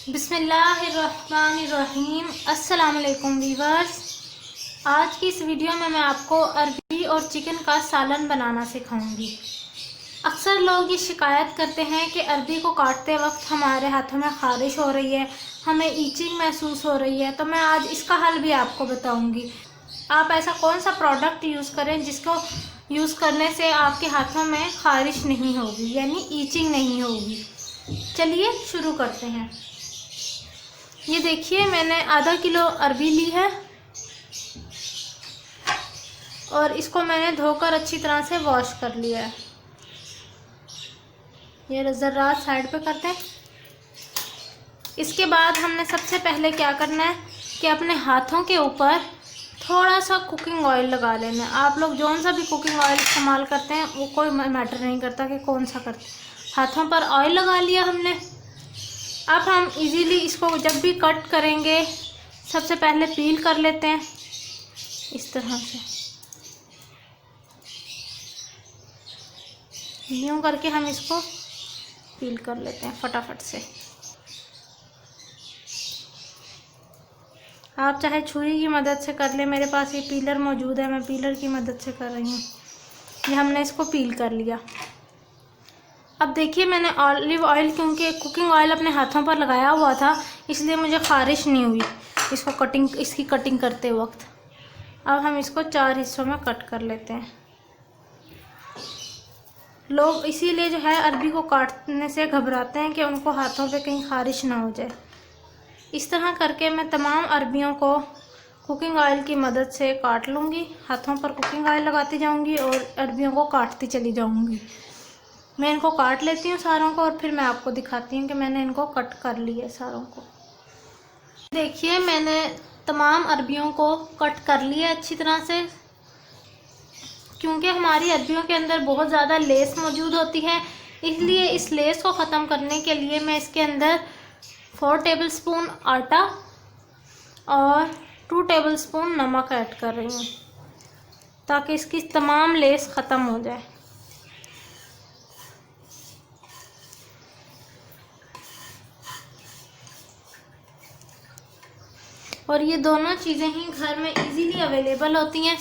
बिस्मिल्लाहिर्रहमानिर्रहीम। अस्सलाम वालेकुम वीवर्स। आज की इस वीडियो में मैं आपको अरबी और चिकन का सालन बनाना सिखाऊंगी। अक्सर लोग ये शिकायत करते हैं कि अरबी को काटते वक्त हमारे हाथों में ख़ारिश हो रही है, हमें ईचिंग महसूस हो रही है। तो मैं आज इसका हल भी आपको बताऊंगी। आप ऐसा कौन सा प्रोडक्ट यूज़ करें जिसको यूज़ करने से आपके हाथों में ख़ारिश नहीं होगी, यानी ईचिंग नहीं होगी। चलिए शुरू करते हैं। ये देखिए, मैंने आधा किलो अरबी ली है और इसको मैंने धोकर अच्छी तरह से वॉश कर लिया है। ये ज़र्रात साइड पे करते हैं। इसके बाद हमने सबसे पहले क्या करना है कि अपने हाथों के ऊपर थोड़ा सा कुकिंग ऑयल लगा लेना है। आप लोग जौन सा भी कुकिंग ऑयल इस्तेमाल करते हैं वो कोई मैटर नहीं करता कि कौन सा करते हैं। हाथों पर ऑयल लगा लिया हमने। अब हम इजीली इसको जब भी कट करेंगे सबसे पहले पील कर लेते हैं इस तरह से। यूँ करके हम इसको पील कर लेते हैं फटाफट से। आप चाहे छुरी की मदद से कर ले, मेरे पास ये पीलर मौजूद है, मैं पीलर की मदद से कर रही हूँ। ये हमने इसको पील कर लिया। अब देखिए, मैंने ऑलिव ऑयल, क्योंकि कुकिंग ऑयल अपने हाथों पर लगाया हुआ था इसलिए मुझे ख़ारिश नहीं हुई इसकी कटिंग करते वक्त। अब हम इसको 4 हिस्सों में कट कर लेते हैं। लोग इसीलिए जो है अरबी को काटने से घबराते हैं कि उनको हाथों पे कहीं ख़ारिश ना हो जाए। इस तरह करके मैं तमाम अरबियों को कुकिंग ऑयल की मदद से काट लूँगी। हाथों पर कुकिंग ऑयल लगाती जाऊँगी और अरबियों को काटती चली जाऊँगी। मैं इनको काट लेती हूँ सारों को और फिर मैं आपको दिखाती हूँ कि मैंने इनको कट कर लिया सारों को। देखिए, मैंने तमाम अरबियों को कट कर लिया अच्छी तरह से। क्योंकि हमारी अरबियों के अंदर बहुत ज़्यादा लेस मौजूद होती है, इसलिए इस लेस को ख़त्म करने के लिए मैं इसके अंदर 4 टेबलस्पून आटा और 2 टेबलस्पून नमक ऐड कर रही हूँ ताकि इसकी तमाम लेस ख़त्म हो जाए। और ये दोनों चीज़ें ही घर में इजीली अवेलेबल होती हैं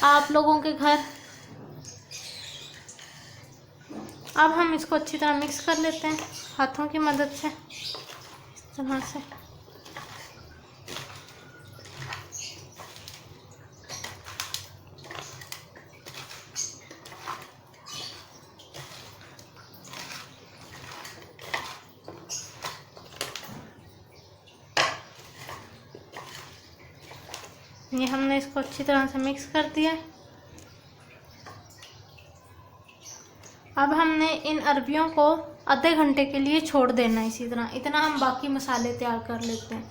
आप लोगों के घर। अब हम इसको अच्छी तरह मिक्स कर लेते हैं हाथों की मदद से इस तरह से। ये हमने इसको अच्छी तरह से मिक्स कर दिया। अब हमने इन अरबियों को आधे घंटे के लिए छोड़ देना है। इसी तरह इतना हम बाकी मसाले तैयार कर लेते हैं।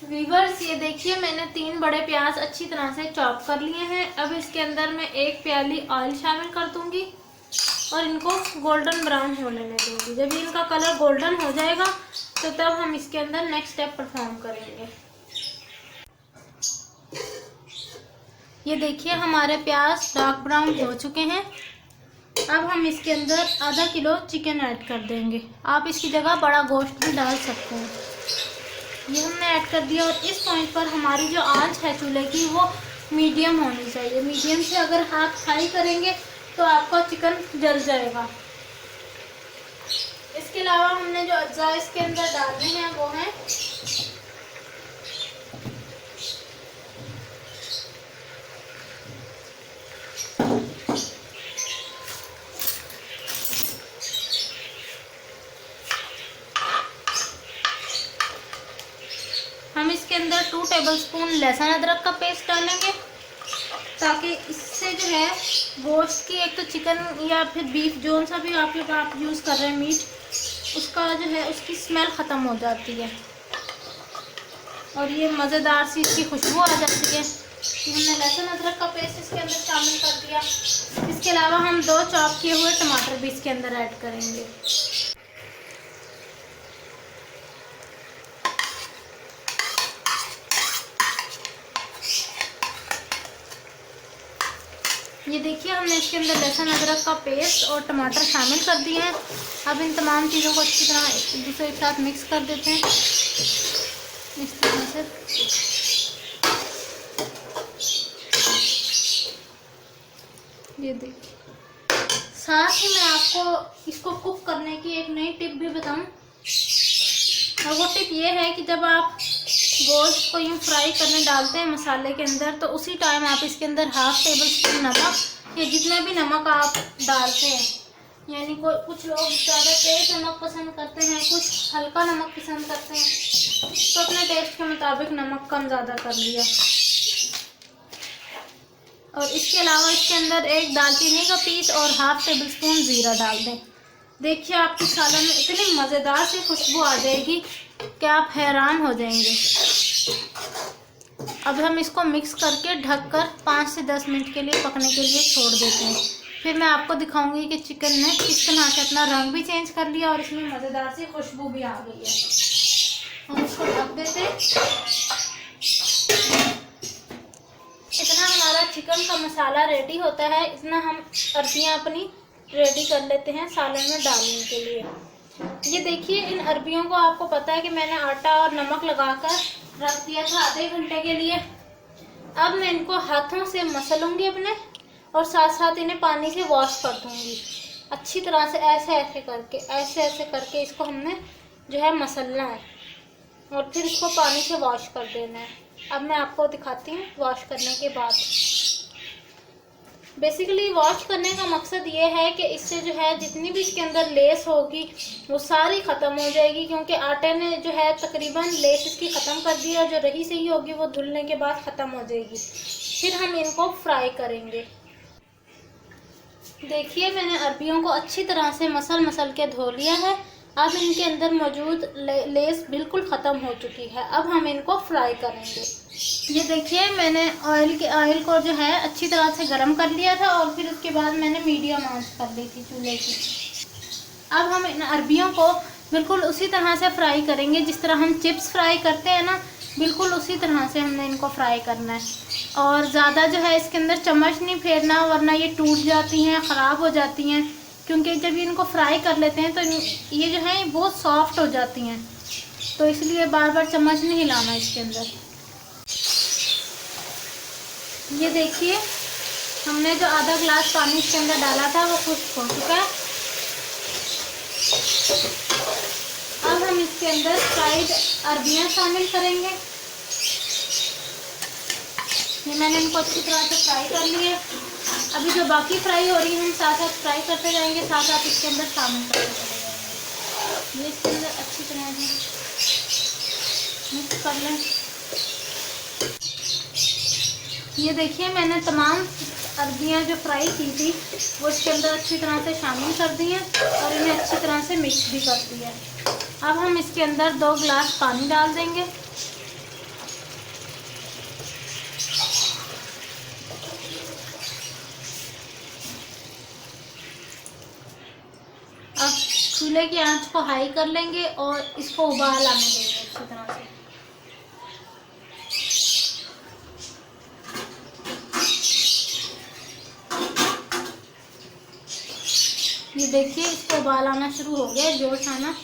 वीवर्स, ये देखिए, मैंने 3 बड़े प्याज अच्छी तरह से चॉप कर लिए हैं। अब इसके अंदर मैं 1 प्याली ऑयल शामिल कर दूंगी और इनको गोल्डन ब्राउन होने दूंगी। जब इनका कलर गोल्डन हो जाएगा तो तब हम इसके अंदर नेक्स्ट स्टेप परफॉर्म करेंगे। ये देखिए, हमारे प्याज डार्क ब्राउन हो चुके हैं। अब हम इसके अंदर आधा किलो चिकन ऐड कर देंगे। आप इसकी जगह बड़ा गोश्त भी डाल सकते हैं। ये हमने ऐड कर दिया और इस पॉइंट पर हमारी जो आंच है चूल्हे की वो मीडियम होनी चाहिए। मीडियम से अगर आप हाई करेंगे तो आपका चिकन जल जाएगा। इसके अलावा हमने जो अज्जा इसके अंदर डालने हैं वो हैं हम इसके अंदर 2 टेबलस्पून लहसुन अदरक का पेस्ट डालेंगे ताकि इससे जो है गोश्त की, एक तो चिकन या फिर बीफ जो सा भी आप यूज़ कर रहे हैं मीट, उसका जो है उसकी स्मेल ख़त्म हो जाती है और ये मज़ेदार सी इसकी खुशबू आ जाती है। हमने लहसुन अदरक का पेस्ट इसके अंदर शामिल कर दिया। इसके अलावा हम 2 चॉप किए हुए टमाटर भी इसके अंदर ऐड करेंगे। ये देखिए हमने इसके अंदर लहसुन अदरक का पेस्ट और टमाटर शामिल कर दिए हैं। अब इन तमाम चीज़ों को अच्छी तरह एक दूसरे के साथ मिक्स कर देते हैं इस तरह से। ये देखिए, साथ ही मैं आपको इसको कुक करने की एक नई टिप भी बताऊं। और वो टिप ये है कि जब आप गोश्त को यूँ फ्राई करने डालते हैं मसाले के अंदर, तो उसी टाइम आप इसके अंदर 1/2 टेबल स्पून नमक या जितना भी नमक आप डालते हैं, यानी कुछ लोग ज़्यादा तेज नमक पसंद करते हैं, कुछ हल्का नमक पसंद करते हैं, तो अपने टेस्ट के मुताबिक नमक कम ज़्यादा कर लिया। और इसके अलावा इसके अंदर एक दालचीनी का पीस और 1/2 टेबल स्पून ज़ीरा डाल दें। देखिए आपकी सालन में इतनी मज़ेदार सी खुशबू आ जाएगी कि आप हैरान हो जाएंगे। अब हम इसको मिक्स करके ढककर 5 से 10 मिनट के लिए पकने के लिए छोड़ देते हैं। फिर मैं आपको दिखाऊंगी कि चिकन ने किस तरह से अपना रंग भी चेंज कर लिया और इसमें मज़ेदार सी खुशबू भी आ गई है। हम इसको ढक देते हैं। इतना हमारा चिकन का मसाला रेडी होता है, इतना हम अरबियाँ अपनी रेडी कर लेते हैं सालन में डालने के लिए। ये देखिए, इन अरबियों को आपको पता है कि मैंने आटा और नमक लगाकर रख दिया था आधे घंटे के लिए। अब मैं इनको हाथों से मसलूंगी अपने, और साथ साथ इन्हें पानी से वॉश कर दूंगी अच्छी तरह से। ऐसे ऐसे करके इसको हमने जो है मसलना है और फिर इसको पानी से वॉश कर देना है। अब मैं आपको दिखाती हूँ वॉश करने के बाद। बेसिकली वॉश करने का मकसद ये है कि इससे जो है जितनी भी इसके अंदर लेस होगी वो सारी ख़त्म हो जाएगी, क्योंकि आटे ने जो है तकरीबन लेस इसकी ख़त्म कर दी है। जो रही सही होगी वो धुलने के बाद ख़त्म हो जाएगी। फिर हम इनको फ्राई करेंगे। देखिए, मैंने अरबियों को अच्छी तरह से मसल के धो लिया है। अब इनके अंदर मौजूद लेस बिल्कुल ख़त्म हो चुकी है। अब हम इनको फ्राई करेंगे। ये देखिए, मैंने ऑयल को जो है अच्छी तरह से गर्म कर लिया था और फिर उसके बाद मैंने मीडियम आंच कर ली थी चूल्हे की। अब हम इन अरबियों को बिल्कुल उसी तरह से फ्राई करेंगे जिस तरह हम चिप्स फ्राई करते हैं ना, बिल्कुल उसी तरह से हमने इनको फ्राई करना है। और ज़्यादा जो है इसके अंदर चम्मच नहीं फेरना, वरना ये टूट जाती हैं, ख़राब हो जाती हैं। क्योंकि जब इनको फ्राई कर लेते हैं तो ये जो है बहुत सॉफ्ट हो जाती हैं, तो इसलिए बार बार चम्मच नहीं हिलाना इसके अंदर। ये देखिए, हमने जो आधा गिलास पानी इसके अंदर डाला था वो खुश्क हो चुका है। अब हम इसके अंदर फ्राइड अरबियाँ शामिल करेंगे। ये मैंने इनको अच्छी तरह से फ्राई कर ली है। अभी जो बाकी फ्राई हो रही है हम साथ साथ फ्राई करते जाएंगे, साथ साथ इसके अंदर शामिल करते चले जाएंगे। ये इसके अंदर अच्छी तरह से मिक्स कर लें। ये देखिए, मैंने तमाम अरबियाँ जो फ्राई की थी वो इसके अंदर अच्छी तरह से शामिल कर दी हैं और इन्हें अच्छी तरह से मिक्स भी कर दिया है। अब हम इसके अंदर 2 गिलास पानी डाल देंगे। अब चूल्हे की आंच को हाई कर लेंगे और इसको उबाल आने देंगे अच्छी तरह से। ये देखिए, इसको उबाल आना शुरू हो गया, जोश आना।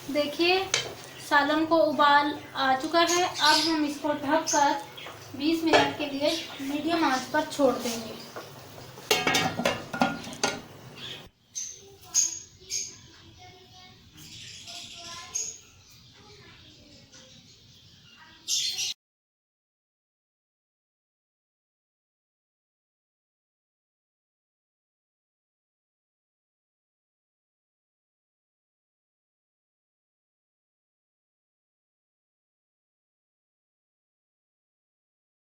देखिए, सालन को उबाल आ चुका है। अब हम इसको ढककर 20 मिनट के लिए मीडियम आंच पर छोड़ देंगे।